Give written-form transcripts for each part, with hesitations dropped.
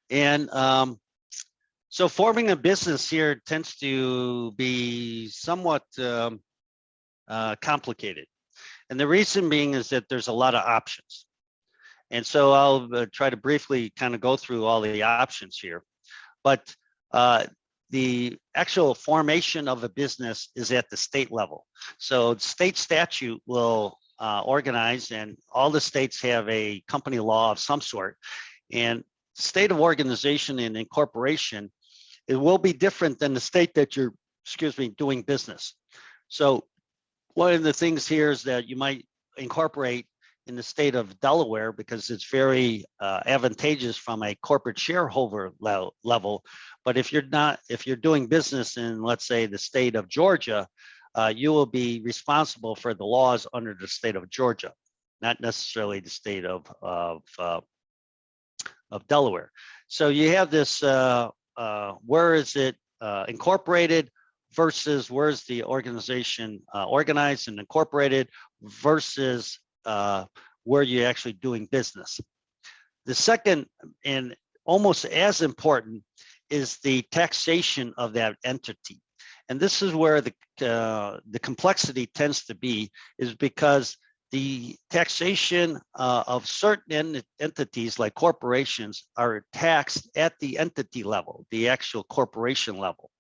And so forming a business here tends to be somewhat complicated. And the reason being is that there's a lot of options. And so I'll try to briefly kind of go through all the options here. But the actual formation of a business is at the state level. So state statute will organize, and all the states have a company law of some sort. And state of organization and incorporation, it will be different than the state that you're, doing business. So one of the things here is that you might incorporate in the state of Delaware because it's very advantageous from a corporate shareholder level. But if you're doing business in, let's say, the state of Georgia, you will be responsible for the laws under the state of Georgia, not necessarily the state of Delaware. So you have this, where is it incorporated versus where's the organization organized and incorporated versus where you're actually doing business. The second, and almost as important, is the taxation of that entity. And this is where the complexity tends to be, is because the taxation of certain entities like corporations are taxed at the entity level, the actual corporation level.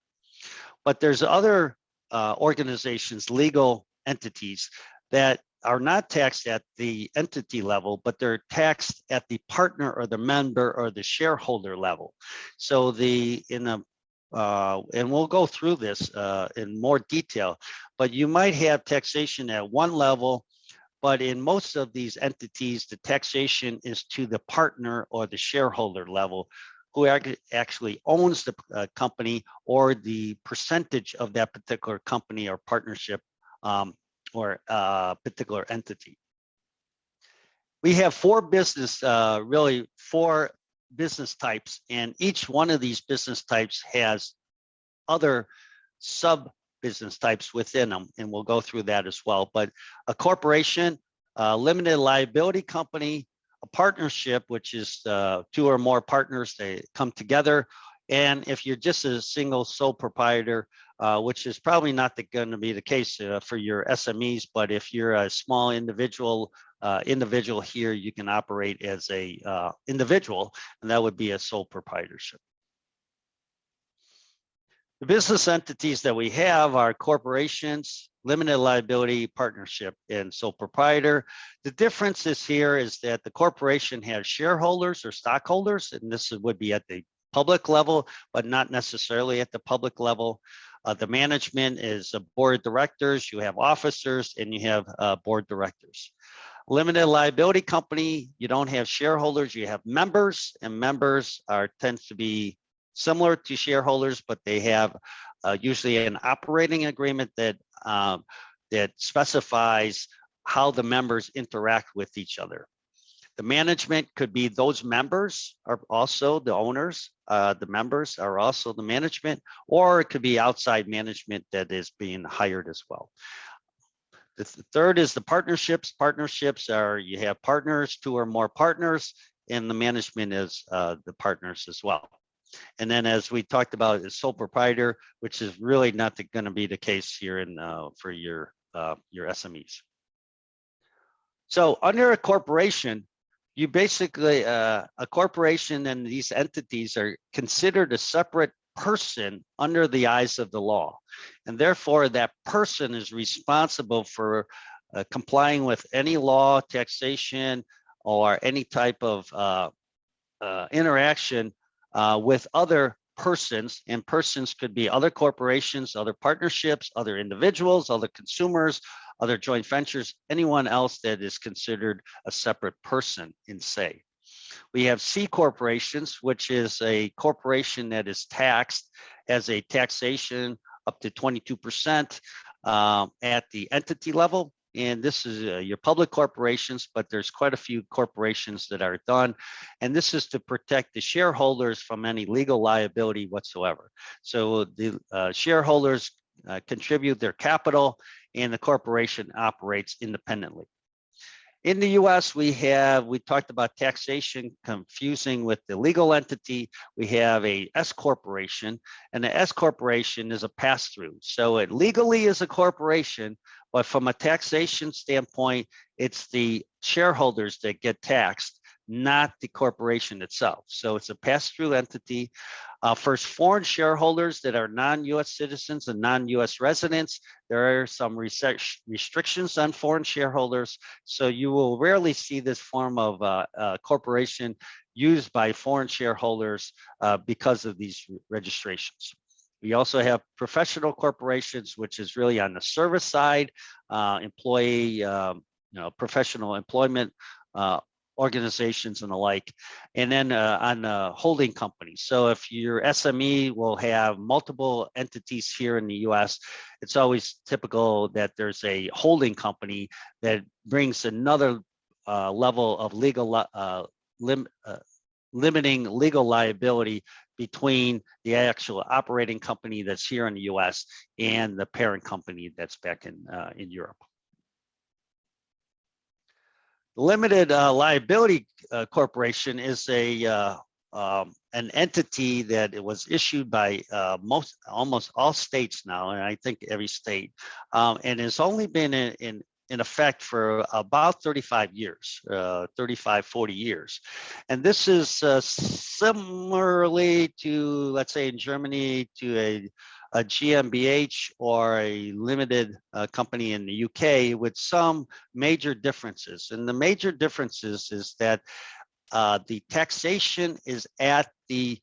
But there's other organizations, legal entities, that are not taxed at the entity level, but they're taxed at the partner or the member or the shareholder level. So and we'll go through this in more detail, but you might have taxation at one level, but in most of these entities, the taxation is to the partner or the shareholder level, who actually owns the company or the percentage of that particular company or partnership or particular entity. We have four business types, and each one of these business types has other sub business types within them, and we'll go through that as well. But a corporation, a limited liability company, a partnership, which is two or more partners, they come together. And if you're just a single sole proprietor, which is probably not going to be the case for your SMEs, but if you're a small individual here, you can operate as a individual, and that would be a sole proprietorship. The business entities that we have are corporations, limited liability, partnership, and sole proprietor. The difference is here is that the corporation has shareholders or stockholders, and this would be at the public level, but not necessarily at the public level. The management is a board of directors, you have officers, and you have board directors. Limited liability company, you don't have shareholders, you have members, and members tends to be similar to shareholders, but they have usually an operating agreement that specifies how the members interact with each other. The management could be those members are also the owners. The members are also the management, or it could be outside management that is being hired as well. The third is the partnerships. Partnerships are, you have partners, two or more partners, and the management is the partners as well. And then, as we talked about, is sole proprietor, which is really not going to be the case here for your SMEs. So under a corporation, you basically, a corporation and these entities are considered a separate person under the eyes of the law. And therefore, that person is responsible for complying with any law, taxation, or any type of interaction with other persons, and persons could be other corporations, other partnerships, other individuals, other consumers, other joint ventures, anyone else that is considered a separate person in say. We have C corporations, which is a corporation that is taxed as a taxation up to 22% at the entity level. And this is your public corporations, but there's quite a few corporations that are done. And this is to protect the shareholders from any legal liability whatsoever. So the shareholders contribute their capital and the corporation operates independently. In the US, we talked about taxation confusing with the legal entity. We have a S corporation, and the S corporation is a pass-through. So it legally is a corporation, but from a taxation standpoint, it's the shareholders that get taxed, not the corporation itself. So it's a pass-through entity. For foreign shareholders that are non-US citizens and non-US residents, there are some restrictions on foreign shareholders. So you will rarely see this form of corporation used by foreign shareholders because of these registrations. We also have professional corporations, which is really on the service side, employee, professional employment organizations and the like, and then on holding companies. So if your SME will have multiple entities here in the US, it's always typical that there's a holding company that brings another level of legal limiting legal liability between the actual operating company that's here in the US and the parent company that's back in Europe. Limited liability corporation is an entity that it was issued by almost all states now, and I think every state, and has only been in effect for about 35 years, 35, 40 years. And this is similarly to, let's say in Germany, to a GmbH or a limited company in the UK, with some major differences. And the major differences is that the taxation is at the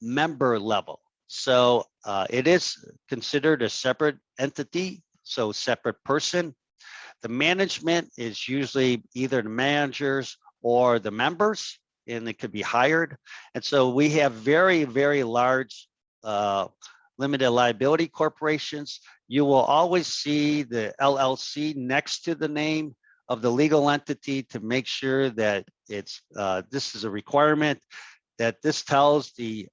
member level. So it is considered a separate entity, so separate person. The management is usually either the managers or the members, and it could be hired. And so we have very, very large limited liability corporations. You will always see the LLC next to the name of the legal entity to make sure that it's this is a requirement, that this tells the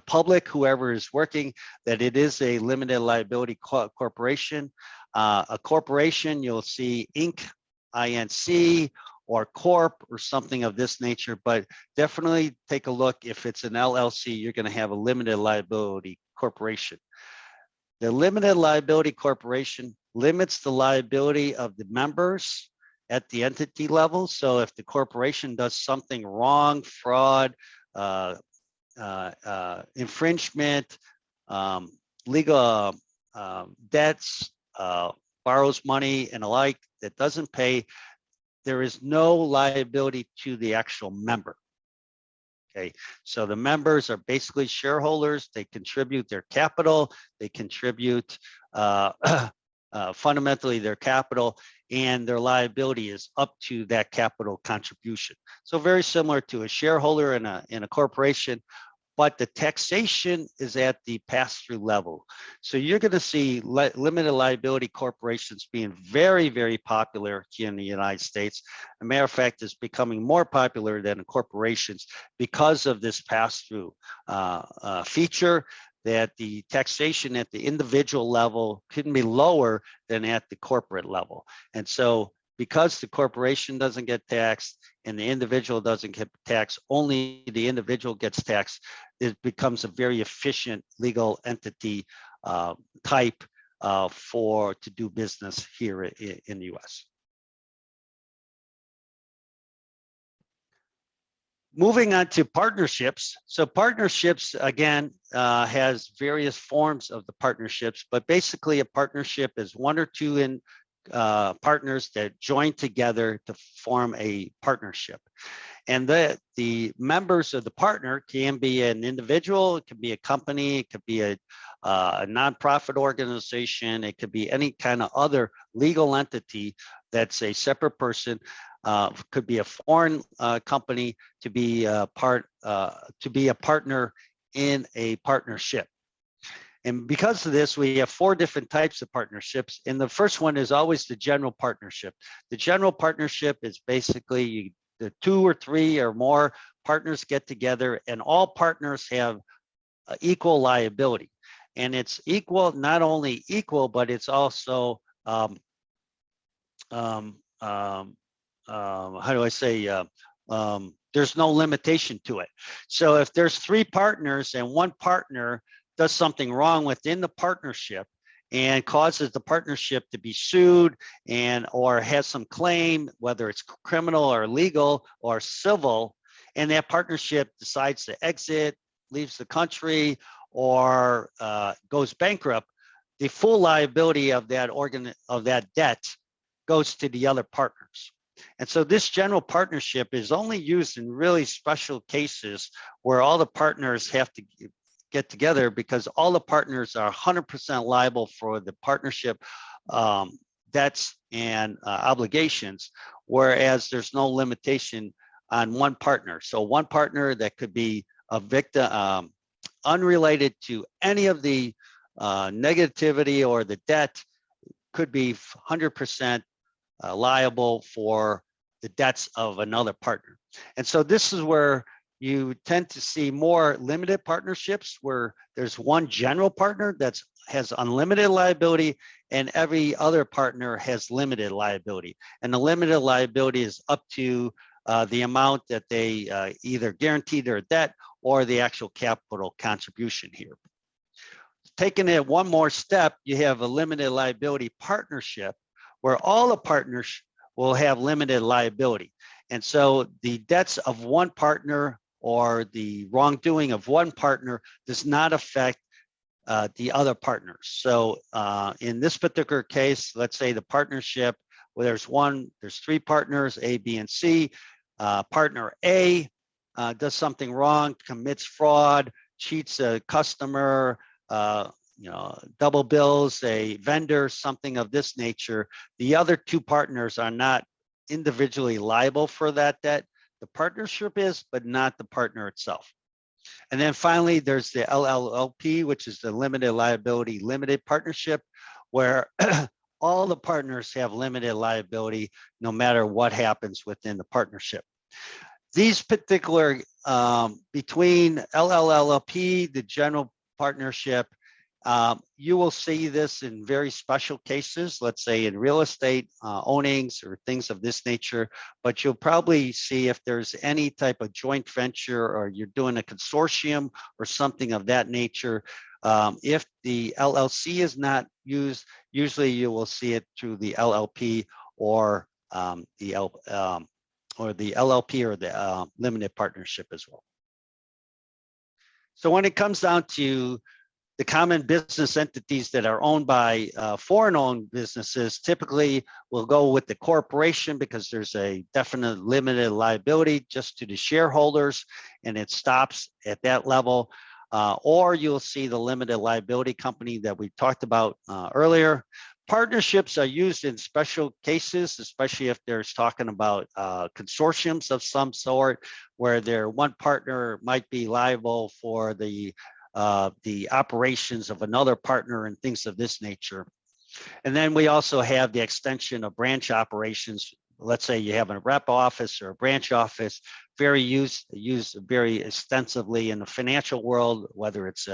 public, whoever is working, that it is a limited liability corporation. A corporation, you'll see Inc., INC, or Corp, or something of this nature, but definitely take a look. If it's an LLC, you're going to have a limited liability corporation. The limited liability corporation limits the liability of the members at the entity level. So if the corporation does something wrong, fraud, infringement, legal debts, borrows money and the like, that doesn't pay, there is no liability to the actual member. Okay, so the members are basically shareholders. They contribute their capital, they contribute fundamentally their capital, and their liability is up to that capital contribution. So very similar to a shareholder in a corporation, but the taxation is at the pass-through level. So you're going to see limited liability corporations being very, very popular here in the United States. As a matter of fact, it's becoming more popular than corporations because of this pass-through feature, that the taxation at the individual level couldn't be lower than at the corporate level. And so because the corporation doesn't get taxed and the individual doesn't get taxed, only the individual gets taxed, it becomes a very efficient legal entity type to do business here in the US. Moving on to partnerships. So partnerships, again, has various forms of the partnerships, but basically a partnership is one or two partners that join together to form a partnership. And the members of the partner can be an individual, it could be a company, it could be a nonprofit organization, it could be any kind of other legal entity that's a separate person. Could be a foreign company to be a partner in a partnership. And because of this, we have 4 different types of partnerships. And the first one is always the general partnership. The general partnership is basically the 2 or 3 or more partners get together, and all partners have equal liability. And it's equal, not only equal, but it's also how do I say, there's no limitation to it. So if there's 3 partners and one partner does something wrong within the partnership and causes the partnership to be sued and or has some claim, whether it's criminal or legal or civil, and that partnership decides to exit, leaves the country, or goes bankrupt, the full liability of that debt goes to the other partners. And so this general partnership is only used in really special cases where all the partners have to get together, because all the partners are 100% liable for the partnership debts and obligations, whereas there's no limitation on one partner. So one partner that could be a victim, unrelated to any of the negativity or the debt, could be 100% liable for the debts of another partner. And so this is where you tend to see more limited partnerships where there's one general partner that has unlimited liability and every other partner has limited liability. And the limited liability is up to the amount that they either guarantee their debt or the actual capital contribution here. Taking it one more step, you have a limited liability partnership where all the partners will have limited liability. And so the debts of one partner or the wrongdoing of one partner does not affect the other partners. So in this particular case, let's say the partnership where there's 3 partners, A, B, and C. Partner A does something wrong, commits fraud, cheats a customer, double bills a vendor, something of this nature. The other 2 partners are not individually liable for that debt. The partnership is, but not the partner itself. And then finally, there's the LLLP, which is the limited liability limited partnership, where all the partners have limited liability no matter what happens within the partnership. These particular, between LLLP, the general partnership, you will see this in very special cases, let's say in real estate ownings or things of this nature, but you'll probably see if there's any type of joint venture or you're doing a consortium or something of that nature. If the LLC is not used, usually you will see it through the LLP or the LLP or the limited partnership as well. So when it comes down to the common business entities that are owned by foreign-owned businesses, typically will go with the corporation because there's a definite limited liability just to the shareholders, and it stops at that level. Or you'll see the limited liability company that we talked about earlier. Partnerships are used in special cases, especially if there's talking about consortiums of some sort, where one partner might be liable for the operations of another partner and things of this nature. And then we also have the extension of branch operations. Let's say you have a rep office or a branch office, used very extensively in the financial world, whether it's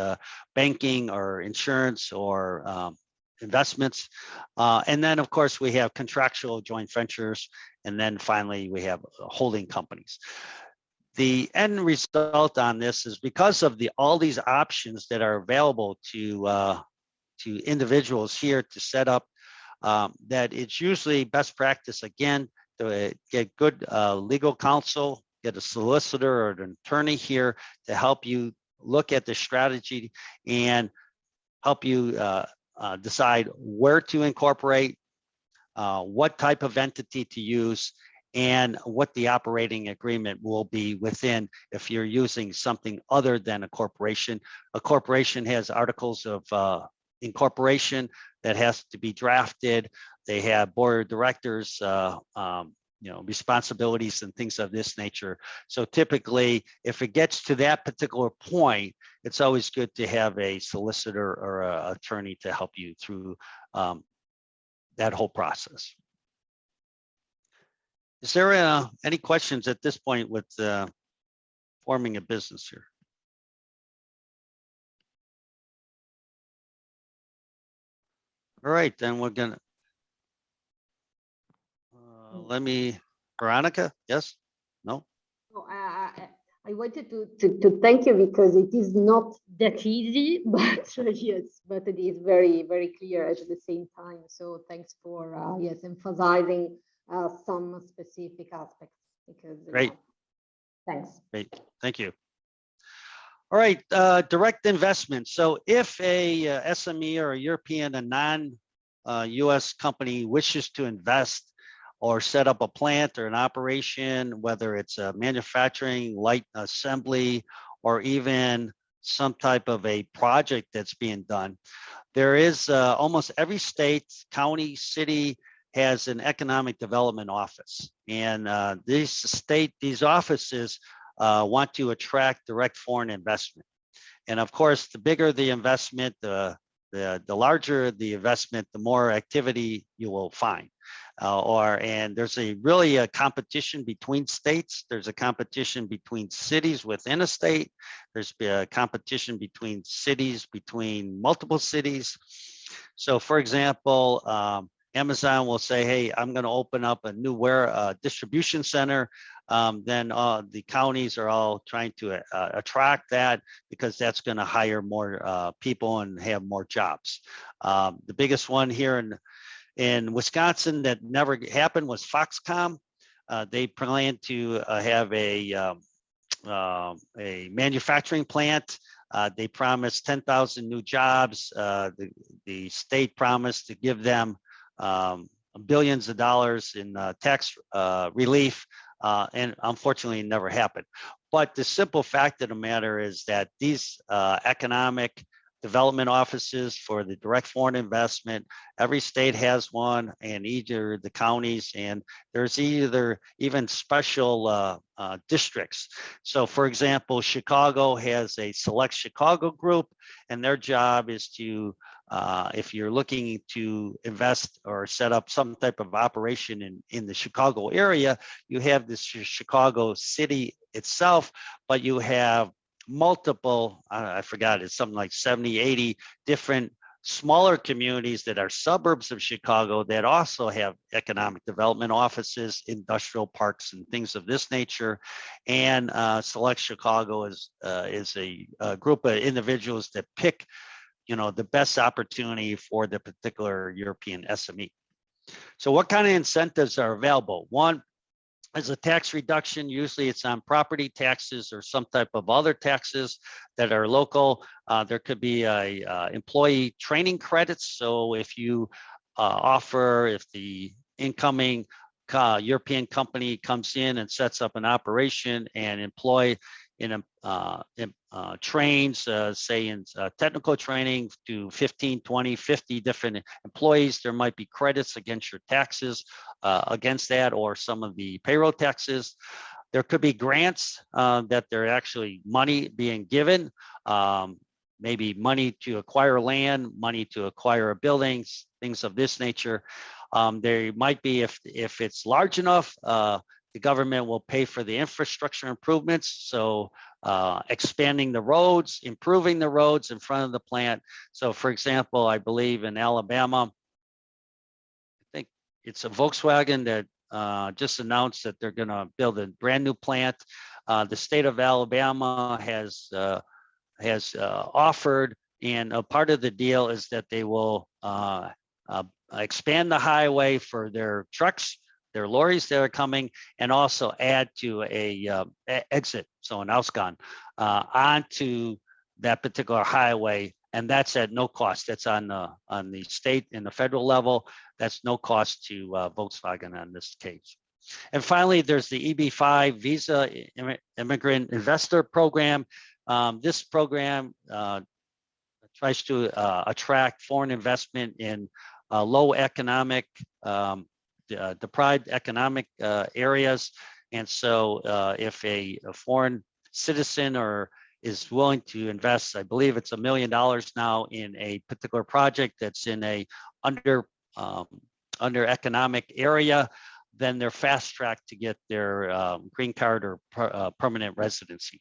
banking or insurance or investments. And then of course we have contractual joint ventures. And then finally we have holding companies. The end result on this is because of all these options that are available to individuals here to set up, that it's usually best practice, again, to get good legal counsel, get a solicitor or an attorney here to help you look at the strategy and help you decide where to incorporate, what type of entity to use, and what the operating agreement will be within if you're using something other than a corporation. A corporation has articles of incorporation that has to be drafted. They have board of directors, responsibilities and things of this nature. So typically, if it gets to that particular point, it's always good to have a solicitor or an attorney to help you through that whole process. Is there any questions at this point with forming a business here? All right, then we're gonna. Let me, Veronica, yes? No? No, I wanted to thank you because it is not that easy, but yes, but it is very, very clear at the same time. So thanks for, yes, emphasizing some specific aspects because, Great, thanks. great, thank you. All right, direct investment. So if a SME or a European, a non-US company wishes to invest or set up a plant or an operation, whether it's a manufacturing, light assembly, or even some type of a project that's being done, there is almost every state, county, city has an economic development office. And these offices want to attract direct foreign investment. And of course, the bigger the investment, the larger the investment, the more activity you will find. And there's really a competition between states. There's a competition between cities within a state. There's a competition between cities, between multiple cities. So for example, Amazon will say, hey, I'm going to open up a new distribution center. Then the counties are all trying to attract that because that's going to hire more people and have more jobs. The biggest one here in Wisconsin that never happened was Foxconn. They plan to have a manufacturing plant. They promised 10,000 new jobs. The state promised to give them billions of dollars in tax relief, and unfortunately it never happened. But the simple fact of the matter is that these economic development offices for the direct foreign investment, every state has one, and either the counties, and there's either even special districts. So for example, Chicago has a Select Chicago group, and their job is to, if you're looking to invest or set up some type of operation in the Chicago area, you have this Chicago city itself, but you have multiple, I forgot, it's something like 70, 80 different smaller communities that are suburbs of Chicago that also have economic development offices, industrial parks, and things of this nature. And Select Chicago is a group of individuals that pick, the best opportunity for the particular European SME. So what kind of incentives are available? One, as a tax reduction, usually it's on property taxes or some type of other taxes that are local. There could be a employee training credits. So if you if the incoming European company comes in and sets up an operation and trains, say in technical training to 15, 20, 50 different employees, there might be credits against your taxes against that, or some of the payroll taxes. There could be grants that they're actually money being given, maybe money to acquire land, money to acquire buildings, things of this nature. There might be, if it's large enough, the government will pay for the infrastructure improvements. So expanding the roads, improving the roads in front of the plant. So for example, I believe in Alabama, I think it's a Volkswagen that just announced that they're going to build a brand new plant. The state of Alabama has offered, and a part of the deal is that they will expand the highway for their trucks, their lorries that are coming, and also add to a exit, so an Ausgang, onto that particular highway, and that's at no cost. That's on the state and the federal level. That's no cost to Volkswagen on this case. And finally, there's the EB-5 Visa Immigrant Investor Program. This program tries to attract foreign investment in low economic, deprived economic areas. And so if a foreign citizen is willing to invest, I believe it's $1 million now in a particular project that's in a under economic area, then they're fast tracked to get their green card or permanent residency.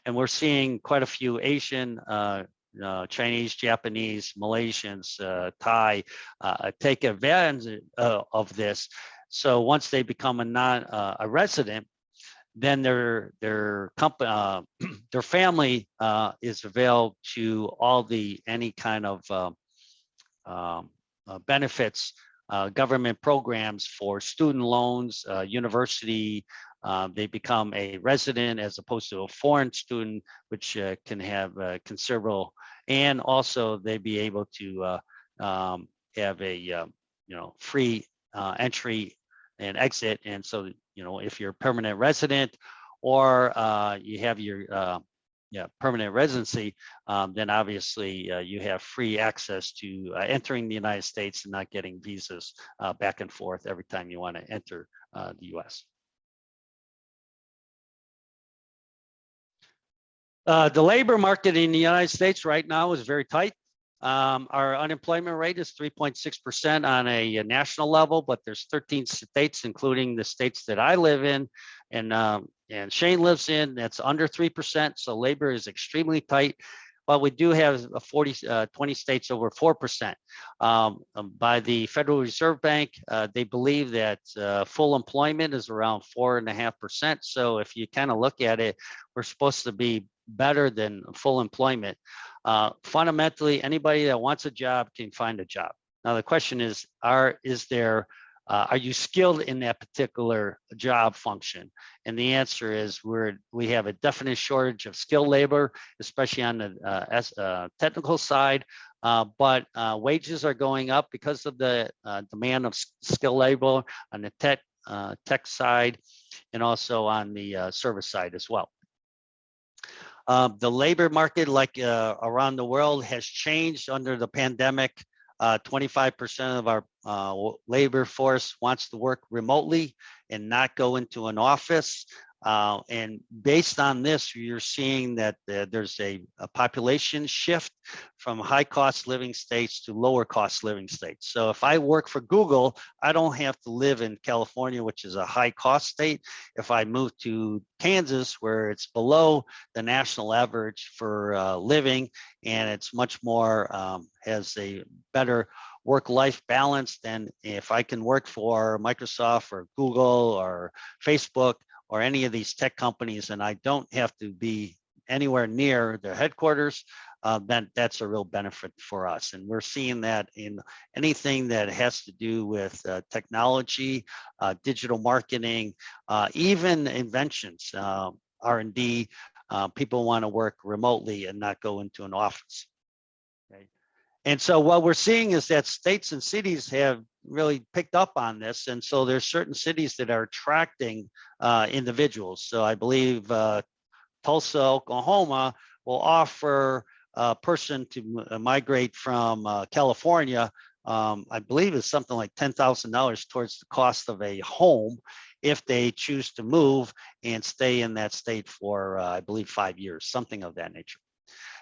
And we're seeing quite a few Asian, Chinese, Japanese, Malaysians, Thai take advantage of this. So once they become a resident, then their company, their family is available to all any kind of benefits, government programs for student loans, university. They become a resident as opposed to a foreign student, which can have considerable, and also they be able to have a free entry and exit. And so, if you're a permanent resident or you have your permanent residency, then obviously you have free access to entering the United States and not getting visas back and forth every time you want to enter the US. The labor market in the United States right now is very tight. Our unemployment rate is 3.6% on a national level, but there's 13 states, including the states that I live in and Shane lives in, that's under 3%. So labor is extremely tight. But we do have 20 states over 4%. By the Federal Reserve Bank, they believe that full employment is around 4.5%. So if you kind of look at it, we're supposed to be better than full employment. Fundamentally, anybody that wants a job can find a job. Now the question is, are you skilled in that particular job function? And the answer is we have a definite shortage of skilled labor, especially on the technical side. But wages are going up because of the demand of skilled labor on the tech side, and also on the service side as well. The labor market, like around the world, has changed under the pandemic. 25% of our labor force wants to work remotely and not go into an office. And based on this, you're seeing that there's a population shift from high cost living states to lower cost living states. So if I work for Google, I don't have to live in California, which is a high cost state. If I move to Kansas, where it's below the national average for living, and it's much more, has a better work-life balance than if I can work for Microsoft or Google or Facebook or any of these tech companies, and I don't have to be anywhere near their headquarters, then that's a real benefit for us. And we're seeing that in anything that has to do with technology, digital marketing, even inventions, R&D. People want to work remotely and not go into an office. Okay. And so what we're seeing is that states and cities have really picked up on this. And so there's certain cities that are attracting individuals. So I believe Tulsa, Oklahoma will offer a person to migrate from California, I believe it's something like $10,000 towards the cost of a home if they choose to move and stay in that state for, I believe, 5 years, something of that nature.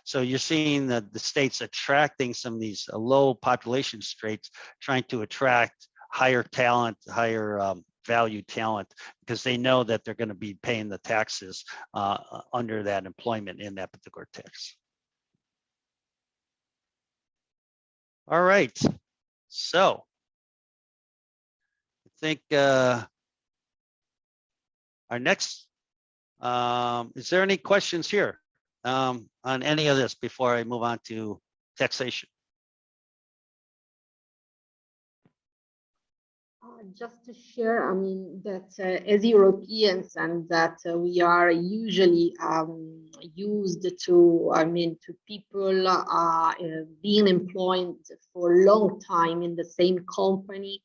So you're seeing that the states attracting some of these low population states, trying to attract higher talent, higher value talent, because they know that they're going to be paying the taxes under that employment in that particular tax. All right. So I think our next, is there any questions here? On any of this before I move on to taxation? Just to share, I mean, that as Europeans, and that we are usually used to, I mean, to people being employed for a long time in the same company.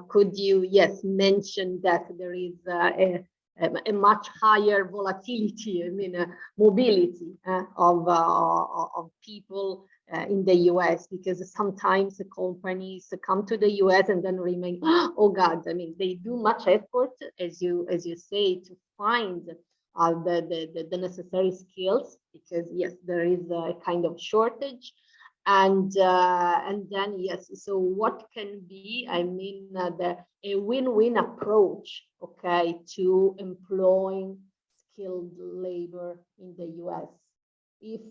Could you, yes, mention that there is a much higher volatility, I mean, mobility of people in the US, because sometimes the companies come to the US and then remain, oh God, I mean, they do much effort, as you say, to find the necessary skills, because yes, there is a kind of shortage. And then, yes, so what can be, I mean, a win-win approach, okay, to employing skilled labor in the US? if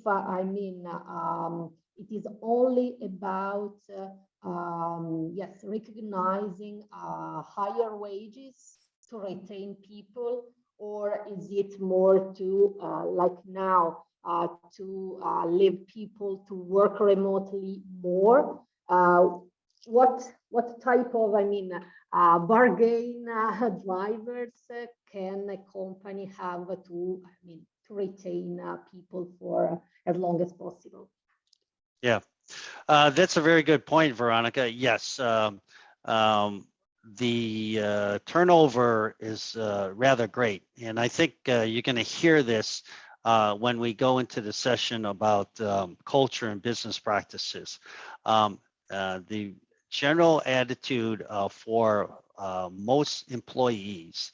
it is only about yes, recognizing higher wages to retain people, or is it more to like now to leave people to work remotely more? What type of bargain drivers can a company have to to retain people for as long as possible? Yeah, that's a very good point, Veronica. Yes, the turnover is rather great. And I think you're going to hear this when we go into the session about culture and business practices. The general attitude for most employees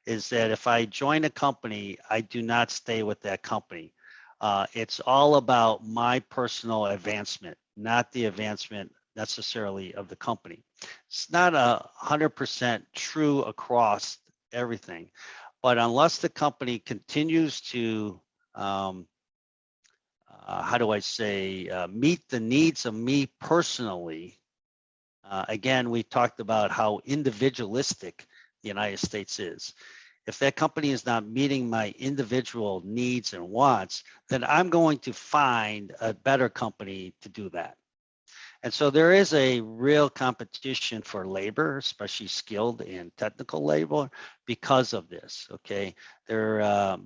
is that if I join a company, I do not stay with that company. It's all about my personal advancement, not the advancement necessarily of the company. It's not 100% true across everything, but unless the company continues to, how do I say, meet the needs of me personally. Again, we talked about how individualistic the United States is. If that company is not meeting my individual needs and wants, then I'm going to find a better company to do that. And so there is a real competition for labor, especially skilled and technical labor, because of this. Okay, there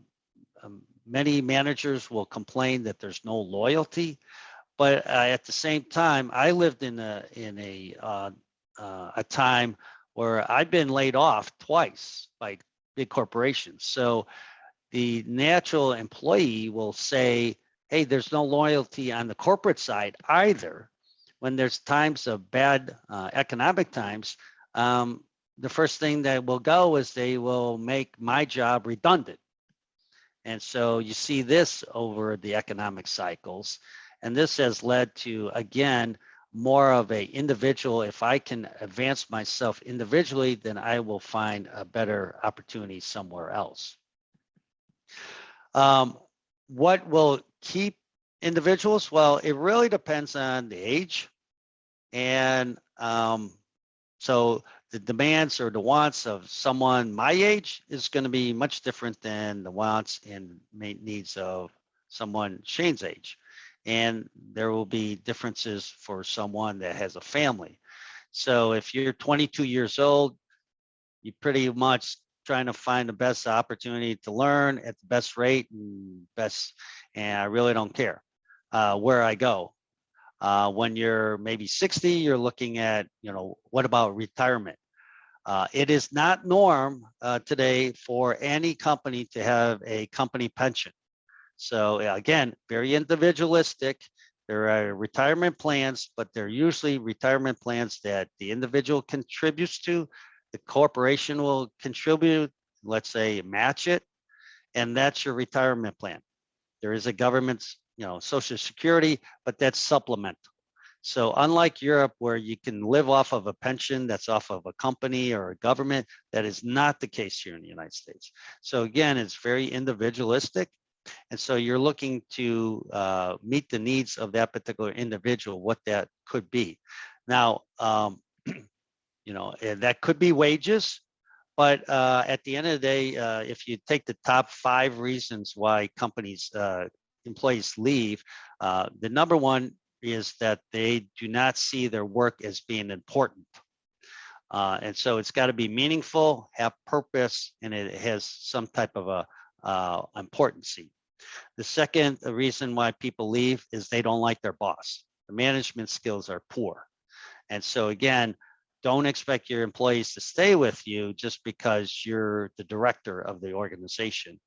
many managers will complain that there's no loyalty, but at the same time, I lived in a time where I've been laid off twice by big corporations. So the natural employee will say, hey, there's no loyalty on the corporate side either. When there's times of bad economic times, the first thing that will go is they will make my job redundant. And so you see this over the economic cycles. And this has led to, again, more of a individual. If I can advance myself individually, then I will find a better opportunity somewhere else. What will keep individuals? Well, it really depends on the age. And so the demands or the wants of someone my age is going to be much different than the wants and needs of someone Shane's age. And there will be differences for someone that has a family. So if you're 22 years old, you're pretty much trying to find the best opportunity to learn at the best rate and I really don't care where I go. When you're maybe 60, you're looking at, what about retirement? It is not norm today for any company to have a company pension. So again, very individualistic. There are retirement plans, but they're usually retirement plans that the individual contributes to. The corporation will contribute, let's say match it, and that's your retirement plan. There is a government's, Social Security, but that's supplemental. So unlike Europe, where you can live off of a pension that's off of a company or a government, that is not the case here in the United States. So again, it's very individualistic. And so you're looking to meet the needs of that particular individual, what that could be. Now, that could be wages, but at the end of the day, if you take the top 5 reasons why employees leave, the number one is that they do not see their work as being important. And so it's got to be meaningful, have purpose, and it has some type of a importancy. The second reason why people leave is they don't like their boss. The management skills are poor. And so again, don't expect your employees to stay with you just because you're the director of the organization.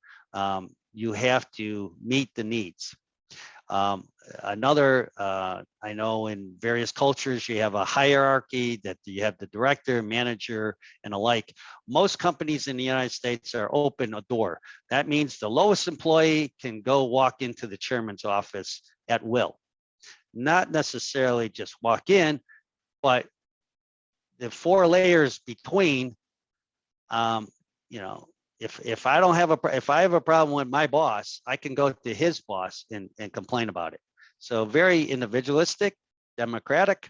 You have to meet the needs. Another, I know in various cultures, you have a hierarchy that you have the director, manager, and alike. Most companies in the United States are open a door. That means the lowest employee can go walk into the chairman's office at will. Not necessarily just walk in, but the 4 layers between, if I don't have if I have a problem with my boss, I can go to his boss and complain about it. So very individualistic, democratic,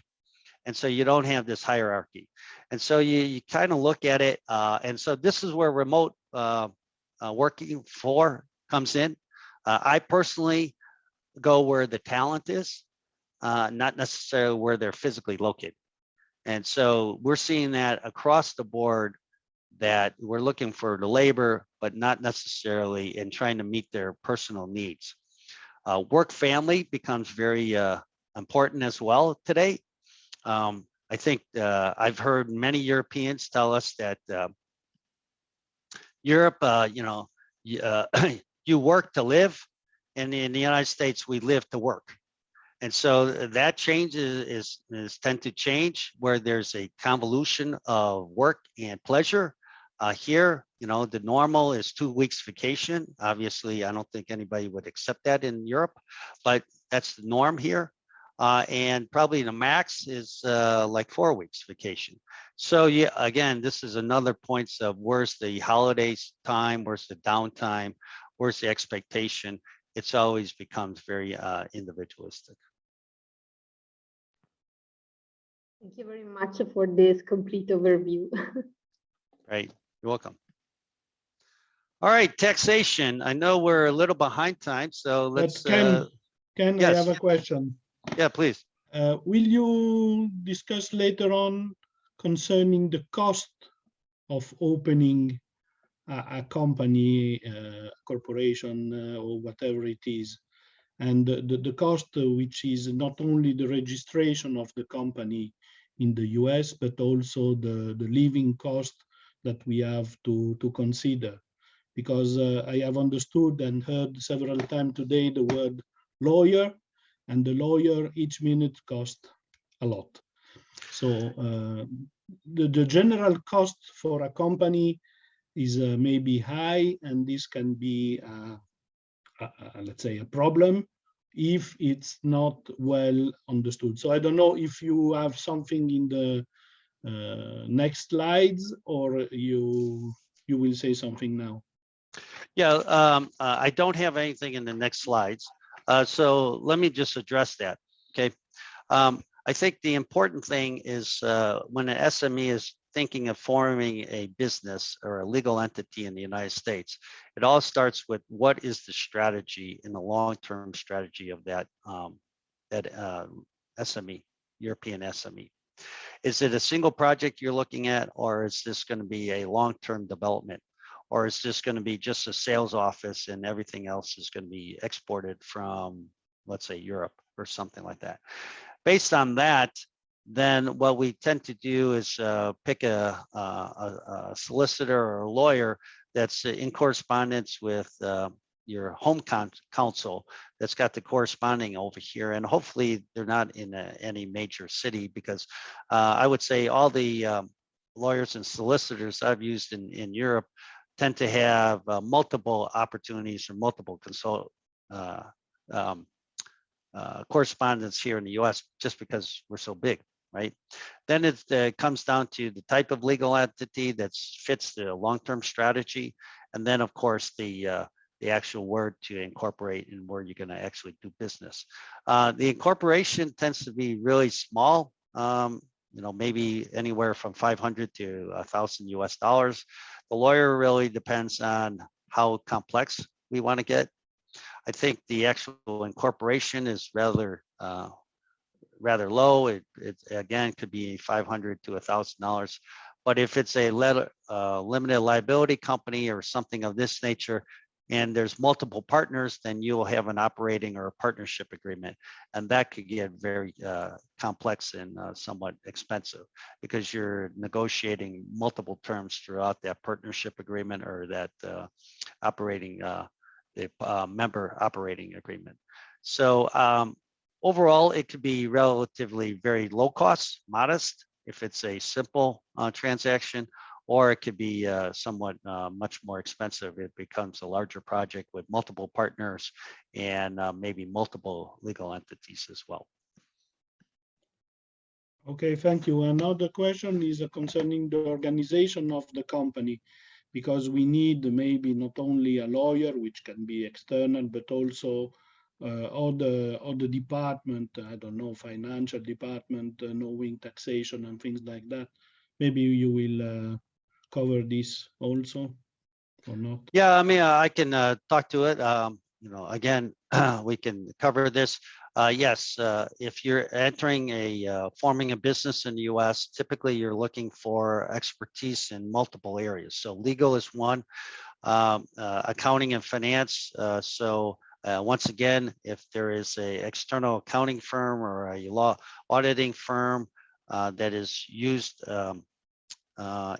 and so you don't have this hierarchy. And so you kind of look at it, and so this is where remote working for comes in. I personally go where the talent is, not necessarily where they're physically located. And so we're seeing that across the board, that we're looking for the labor, but not necessarily in trying to meet their personal needs. Work family becomes very important as well today. I think I've heard many Europeans tell us that Europe, you work to live, and in the United States, we live to work. And so that change is tend to change, where there's a convolution of work and pleasure. Here, the normal is 2 weeks vacation. Obviously, I don't think anybody would accept that in Europe, but that's the norm here. And probably the max is like 4 weeks vacation. So yeah, again, this is another point of where's the holidays time, where's the downtime, where's the expectation. It's always becomes very individualistic. Thank you very much for this complete overview. Right, you're welcome. All right, taxation. I know we're a little behind time, so let's. Ken, yes. I have a question. Yeah, please. Will you discuss later on concerning the cost of opening a company, corporation, or whatever it is, and the cost, which is not only the registration of the company in the US, but also the living cost that we have to consider? Because I have understood and heard several times today the word lawyer, and the lawyer each minute cost a lot. So the general cost for a company is maybe high, and this can be, let's say, a problem if it's not well understood. So I don't know if you have something in the next slides, or you will say something now. Yeah, I don't have anything in the next slides. So let me just address that, okay? I think the important thing is when an SME is thinking of forming a business or a legal entity in the United States, it all starts with what is the strategy and the long-term strategy of that, SME, European SME. Is it a single project you're looking at, or is this going to be a long-term development? Or is this going to be just a sales office and everything else is going to be exported from, let's say, Europe or something like that? Based on that, then what we tend to do is pick a solicitor or a lawyer that's in correspondence with your home counsel that's got the corresponding over here. And hopefully they're not in any major city, because I would say all the lawyers and solicitors I've used in Europe tend to have multiple opportunities or multiple correspondence here in the US, just because we're so big, right? Then it comes down to the type of legal entity that fits the long-term strategy. And then of course the actual word to incorporate and where you're going to actually do business. The incorporation tends to be really small, maybe anywhere from 500 to 1,000 US dollars. The lawyer really depends on how complex we want to get. I think the actual incorporation is rather low. It again could be 500 to $1,000. But if it's a limited liability company or something of this nature, and there's multiple partners, then you will have an operating or a partnership agreement. And that could get very complex and somewhat expensive, because you're negotiating multiple terms throughout that partnership agreement or that operating, member operating agreement. So overall, it could be relatively very low cost, modest, if it's a simple transaction, or it could be somewhat much more expensive. It becomes a larger project with multiple partners and maybe multiple legal entities as well. Okay, thank you. Another question is concerning the organization of the company, because we need maybe not only a lawyer, which can be external, but also other department, I don't know, financial department, knowing taxation and things like that. Maybe you will cover this also or not? Yeah, I mean, I can talk to it. Again, we can cover this. Yes, if you're entering forming a business in the U.S., typically you're looking for expertise in multiple areas. So legal is one, accounting and finance. Once again, if there is a external accounting firm or a law auditing firm that is used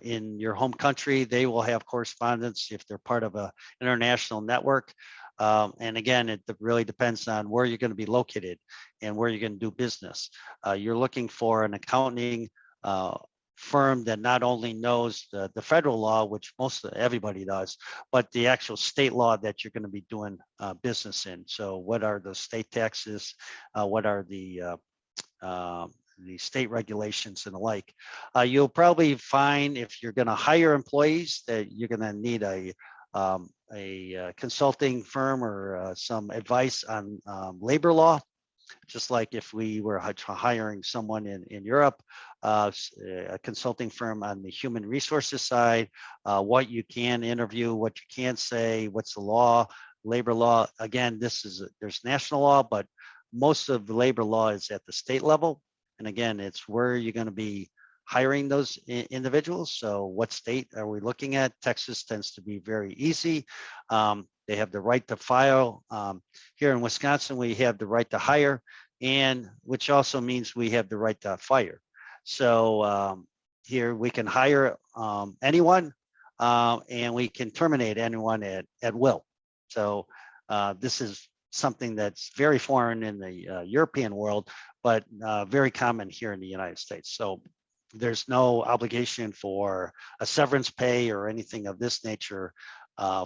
in your home country, they will have correspondence if they're part of an international network. And again, it really depends on where you're going to be located and where you're going to do business. You're looking for an accounting firm that not only knows the federal law, which everybody does, but the actual state law that you're going to be doing business in. So what are the state taxes? What are the state regulations and the like. You'll probably find if you're going to hire employees that you're going to need a consulting firm or some advice on labor law. Just like if we were hiring someone in Europe, a consulting firm on the human resources side, what you can interview, what you can't say, what's the law, labor law. Again, there's national law, but most of the labor law is at the state level. And again, it's where you're going to be hiring those individuals. So what state are we looking at? Texas tends to be very easy. They have the right to file. Here in Wisconsin, we have the right to hire, and which also means we have the right to fire. So here we can hire anyone, and we can terminate anyone at will. So this is something that's very foreign in the European world, but very common here in the United States. So there's no obligation for a severance pay or anything of this nature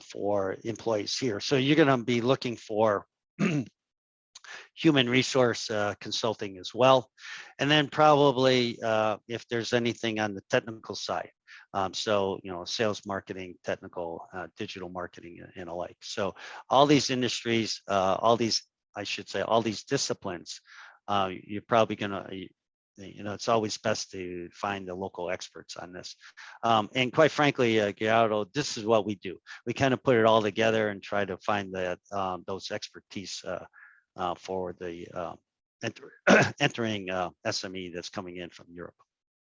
for employees here. So you're going to be looking for human resource consulting as well. And then probably if there's anything on the technical side. So, sales, marketing, technical, digital marketing and alike. So all these industries, all these disciplines, you're probably going to, it's always best to find the local experts on this. And quite frankly, Gerardo, this is what we do. We kind of put it all together and try to find those expertise for the entering SME that's coming in from Europe.